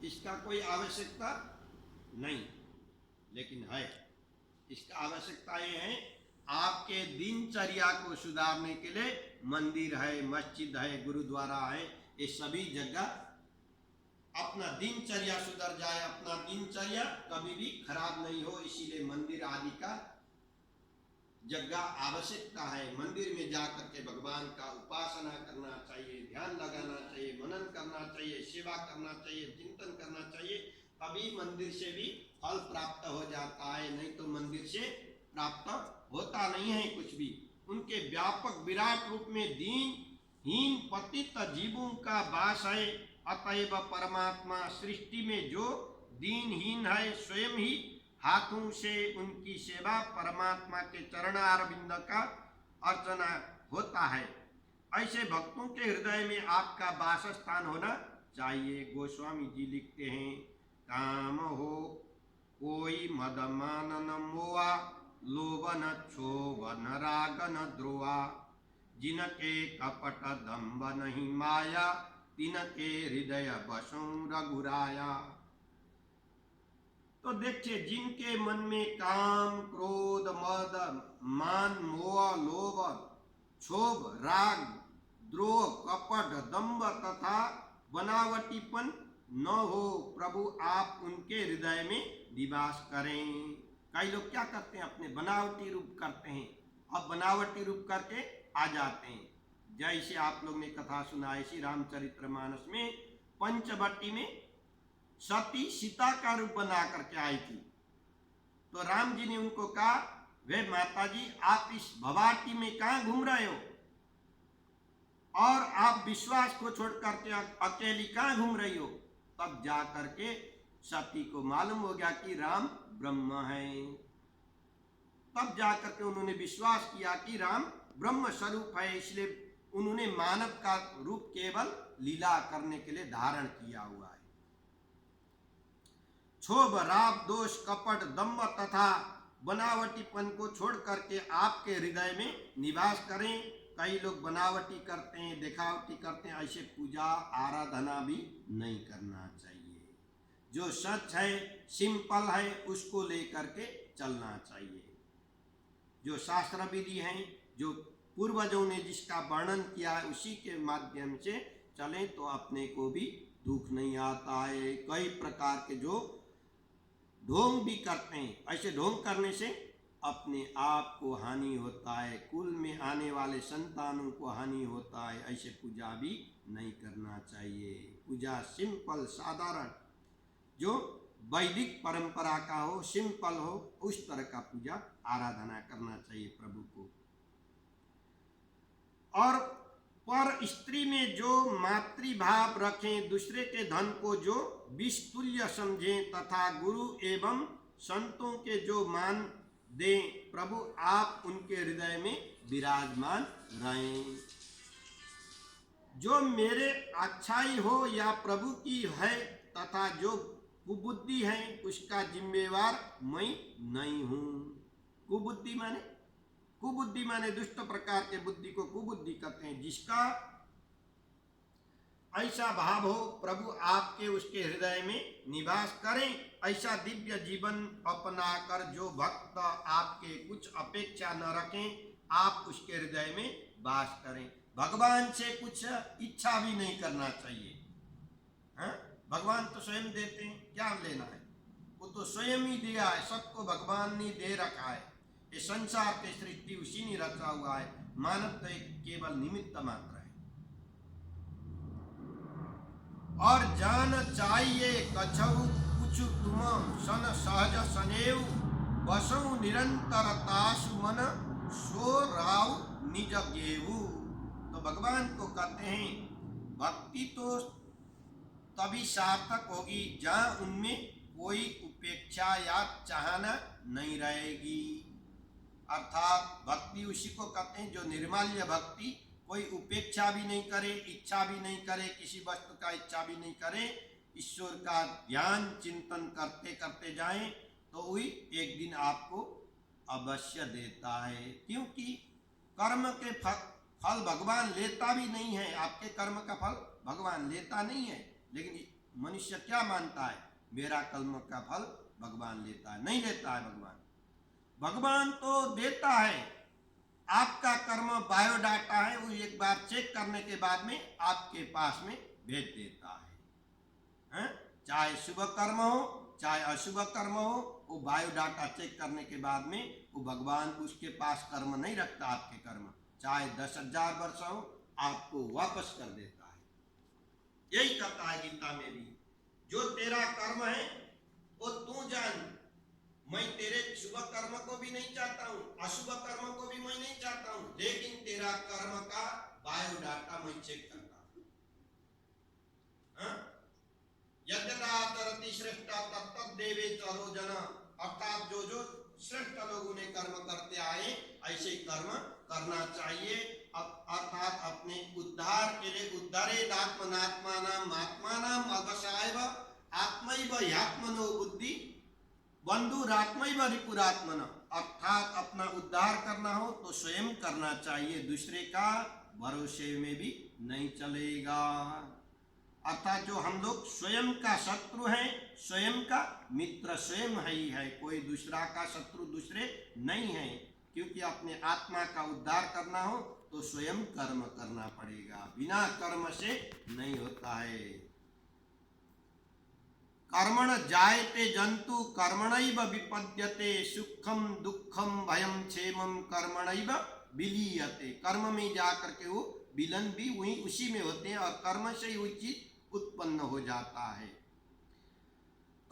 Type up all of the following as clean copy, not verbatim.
इसका कोई आवश्यकता नहीं, लेकिन है इसका आवश्यकता ये है आपके दिनचर्या को सुधारने के लिए मंदिर है, मस्जिद है, गुरुद्वारा है, ये सभी जगह अपना दिनचर्या सुधर जाए, अपना दिनचर्या कभी भी खराब नहीं हो, इसीलिए मंदिर आदि का जगह आवश्यकता है। मंदिर में जाकर के भगवान का उपासना करना चाहिए, ध्यान लगाना चाहिए, मनन करना चाहिए, सेवा करना चाहिए, चिंतन करना चाहिए, तभी मंदिर से भी फल प्राप्त हो जाता है, नहीं तो मंदिर से प्राप्त होता नहीं है कुछ भी। उनके व्यापक विराट रूप में दीनहीन पतित जीवों का वास है, अतएव परमात्मा सृष्टि में जो दीनहीन है स्वयं ही हाथों से उनकी सेवा परमात्मा के चरणारविंद का अर्चना होता है। ऐसे भक्तों के हृदय में आपका वासस्थान होना चाहिए। गोस्वामी जी लिखते हैं, काम हो कोई मद मान न मोआ, लोभ न क्षोभ न राग न द्रोहा, जिनके कपट दंभ नहीं माया, तिनके हृदय बसों रघुराया। तो देखिए, जिनके मन में काम, क्रोध, मद, मान, मोह, लोभ, क्षोभ, राग, द्रोह, कपट, दंभ तथा बनावटीपन न हो, प्रभु आप उनके हृदय में निवास करें। कई लोग क्या करते हैं, अपने बनावटी रूप करते हैं, अब बनावटी रूप करके आ जाते हैं। जैसे आप लोग ने कथा सुना है श्री रामचरितमानस में, पंचवटी में सती सीता का रूप बना करके आई थी, तो राम जी ने उनको कहा, वे माता जी आप इस भवाटी में कहाँ घूम रहे हो, और आप विश्वास को छोड़ करके अकेली कहाँ घूम रही हो। तब जा करके सती को मालूम हो गया कि राम ब्रह्म है। तब जा करके उन्होंने विश्वास किया कि राम ब्रह्म स्वरूप है, इसलिए उन्होंने मानव का रूप केवल लीला करने के लिए धारण किया हुआ है। क्षोभ, राग, दोष, कपट, दंभ तथा बनावटीपन को छोड़ करके आपके हृदय में निवास करें। कई लोग बनावटी करते हैं, दिखावटी करते हैं, ऐसे पूजा आराधना भी नहीं करना चाहिए। जो सच है, सिंपल है, उसको लेकर के चलना चाहिए। जो शास्त्र विधि है, जो पूर्वजों ने जिसका वर्णन किया है, उसी के माध्यम से चलें तो अपने को भी दुख नहीं आता है। कई प्रकार के जो ढोंग भी करते हैं, ऐसे ढोंग करने से अपने आप को हानि होता है, कुल में आने वाले संतानों को हानि होता है। ऐसे पूजा भी नहीं करना चाहिए। पूजा सिंपल, साधारण, जो वैदिक परंपरा का हो, सिंपल हो, उस तरह का पूजा आराधना करना चाहिए प्रभु को। और पर स्त्री में जो मातृभाव रखें, दूसरे के धन को जो विषतुल्य समझें तथा गुरु एवं संतों के जो मान दें, प्रभु आप उनके हृदय में विराजमान रहें। जो मेरे अच्छाई हो या प्रभु की है तथा जो कुबुद्धि है, उसका जिम्मेवार मैं नहीं हूं। कुबुद्धि माने, कुबुद्धि माने दुष्ट प्रकार के बुद्धि को कुबुद्धि कहते हैं। जिसका ऐसा भाव हो, प्रभु आपके उसके हृदय में निवास करें। ऐसा दिव्य जीवन अपनाकर जो भक्त आपके कुछ अपेक्षा न रखें, आप उसके हृदय में वास करें। भगवान से कुछ इच्छा भी नहीं करना चाहिए। हाँ? भगवान तो स्वयं देते हैं, क्या लेना है, वो तो स्वयं ही दिया है, सबको भगवान ने दे रखा है। ये संसार के सृष्टि उसी ने रचा हुआ है, मानव तो एक केवल निमित्त मात्र है। और जान चाहिए कछऊ कुछ तुम सन सहज सनेव, बसऊ निरंतर तासु मन सो राव निज गेहू। तो भगवान को कहते हैं, भक्ति तो तभी सार्थक होगी जहाँ उनमें कोई उपेक्षा या चाहना नहीं रहेगी। अर्थात भक्ति उसी को कहते हैं जो निर्माल्य भक्ति, कोई उपेक्षा भी नहीं करे, इच्छा भी नहीं करे, किसी वस्तु का इच्छा भी नहीं करे, ईश्वर का ध्यान चिंतन करते करते जाएं तो वही एक दिन आपको अवश्य देता है। क्योंकि कर्म के फल भगवान लेता भी नहीं है, आपके कर्म का फल भगवान लेता नहीं है, लेकिन मनुष्य क्या मानता है, मेरा कर्म का फल भगवान लेता है। नहीं लेता है भगवान। भगवान तो देता है। आपका कर्म बायोडाटा है, वो एक बार चेक करने के बाद में आपके पास में भेज देता है? चाहे शुभ कर्म हो चाहे अशुभ कर्म हो, वो बायोडाटा चेक करने के बाद में वो भगवान उसके पास कर्म नहीं रखता। आपके कर्म चाहे 10,000 वर्ष हो, आपको वापस कर देता है। यही करता है गीता में भी। जो तेरा कर्म है वो तू जान। मैं तेरे शुभ कर्म को भी नहीं चाहता हूँ, अशुभ कर्म को भी मैं नहीं चाहता हूँ, लेकिन तेरा कर्म का बायोडाटा मैं चेक करता हूँ। यद्यदाचरति श्रेष्ठ तत्तद् देवे चरो जन, अर्थात जो जो श्रेष्ठ लोगों ने कर्म करते आए ऐसे कर्म करना चाहिए। अर्थात अपने उद्धार के लिए उद्धारेद आत्मनात्मानाम आत्मानाम अवसायव आत्मैव ह्यात्मनो बुद्धि बंधुरात्मैव रिपुरात्मन। अर्थात अपना उद्धार करना हो तो स्वयं करना चाहिए, दूसरे का भरोसे में भी नहीं चलेगा। अर्थात जो हम लोग स्वयं का शत्रु हैं, स्वयं का मित्र स्वयं ही है, कोई दूसरा का शत्रु दूसरे नहीं है। क्योंकि अपने आत्मा का उद्धार करना हो तो स्वयं कर्म करना पड़ेगा, बिना कर्म से नहीं होता है। कर्मण जायते जंतु कर्मणैव विपद्यते, सुखम दुखम भयम क्षेमम कर्मणैव विलीयते। कर्म में जाकर के वो विलन भी वही उसी में होते हैं और कर्म से ही वही चीज उत्पन्न हो जाता है।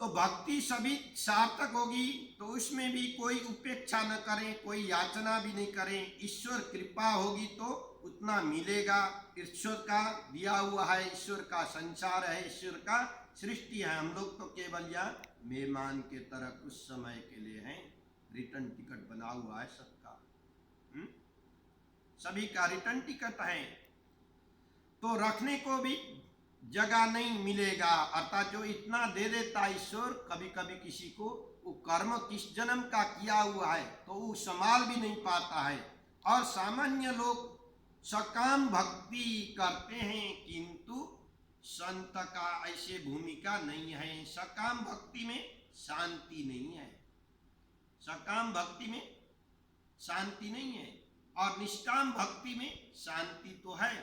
तो भक्ति सभी सार्थक होगी तो उसमें भी कोई उपेक्षा न करें, कोई याचना भी नहीं करें। ईश्वर कृपा होगी तो उतना मिलेगा। ईश्वर का दिया हुआ है, ईश्वर का संसार है, ईश्वर का सृष्टि है। हम लोग तो केवल यहाँ मेहमान के तरह कुछ समय के लिए हैं। रिटर्न टिकट बना हुआ है सबका, सभी का रिटर्न टिकट है, तो रखने को भी जगह नहीं मिलेगा। अर्थात जो इतना दे देता ईश्वर, कभी कभी किसी को वो कर्म किस जन्म का किया हुआ है तो वो संभाल भी नहीं पाता है। और सामान्य लोग सकाम भक्ति करते हैं किंतु संत का ऐसे भूमिका नहीं है। सकाम भक्ति में शांति नहीं है, सकाम भक्ति में शांति नहीं है। और निष्काम भक्ति में शांति तो है,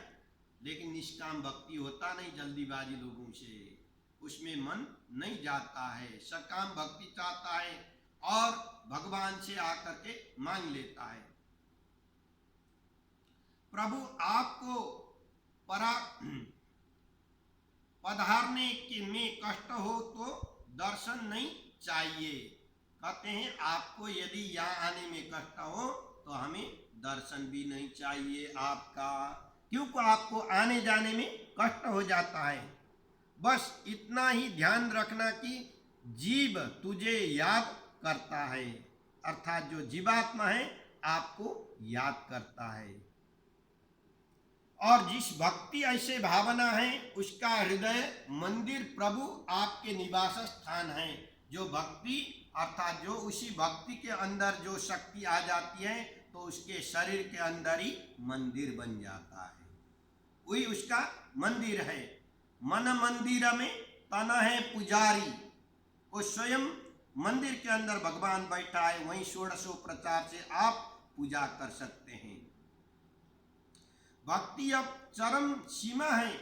लेकिन निष्काम भक्ति होता नहीं जल्दीबाजी लोगों से, उसमें मन नहीं जाता है। सकाम भक्ति चाहता है और भगवान से आकर के मांग लेता है, प्रभु आपको पधारने के में कष्ट हो तो दर्शन नहीं चाहिए। कहते हैं आपको यदि यहाँ आने में कष्ट हो तो हमें दर्शन भी नहीं चाहिए आपका, क्योंकि आपको आने जाने में कष्ट हो जाता है। बस इतना ही ध्यान रखना कि जीव तुझे याद करता है, अर्थात जो जीवात्मा है आपको याद करता है। और जिस भक्ति ऐसे भावना है उसका हृदय मंदिर प्रभु आपके निवास स्थान है। जो भक्ति अर्थात जो उसी भक्ति के अंदर जो शक्ति आ जाती है तो उसके शरीर के अंदर ही मंदिर बन जाता है, वही उसका मंदिर है। मन मंदिर में तन है पुजारी, वो स्वयं मंदिर के अंदर भगवान बैठा है, वहीं षोडशोपचार से आप पूजा कर सकते हैं। भक्ति अब चरम सीमा है।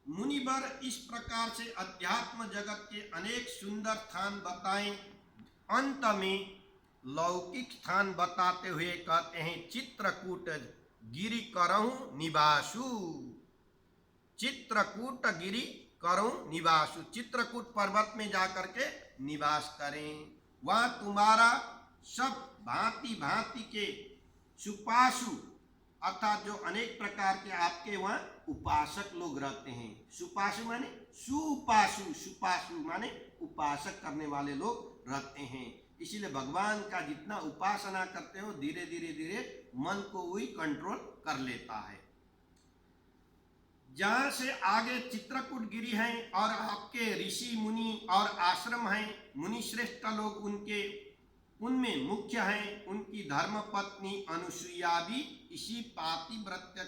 मुनिवर इस प्रकार से अध्यात्म जगत के अनेक सुंदर स्थान बताएं, अंत में लौकिक स्थान बताते हुए कहते हैं चित्रकूट गिरि करहु निवासु। चित्रकूट गिरि करहु निवासु, चित्रकूट पर्वत में जाकर के निवास करें। वहाँ तुम्हारा सब भांति भांति के सुपासु अर्थात जो अनेक प्रकार के आपके वहाँ उपासक लोग रहते हैं। सुपासु माने सुपासु, सुपासु माने उपासक करने वाले लोग रहते हैं। इसीलिए भगवान का जितना उपासना करते हो धीरे धीरे धीरे मन को वही कंट्रोल कर लेता है। जहाँ से आगे चित्रकूट गिरी है और आपके ऋषि मुनि और आश्रम हैं, मुनि श्रेष्ठ लोग उनमें मुख्य हैं। उनकी धर्मपत्नी अनुसुईया भी इसी पातिव्रत्य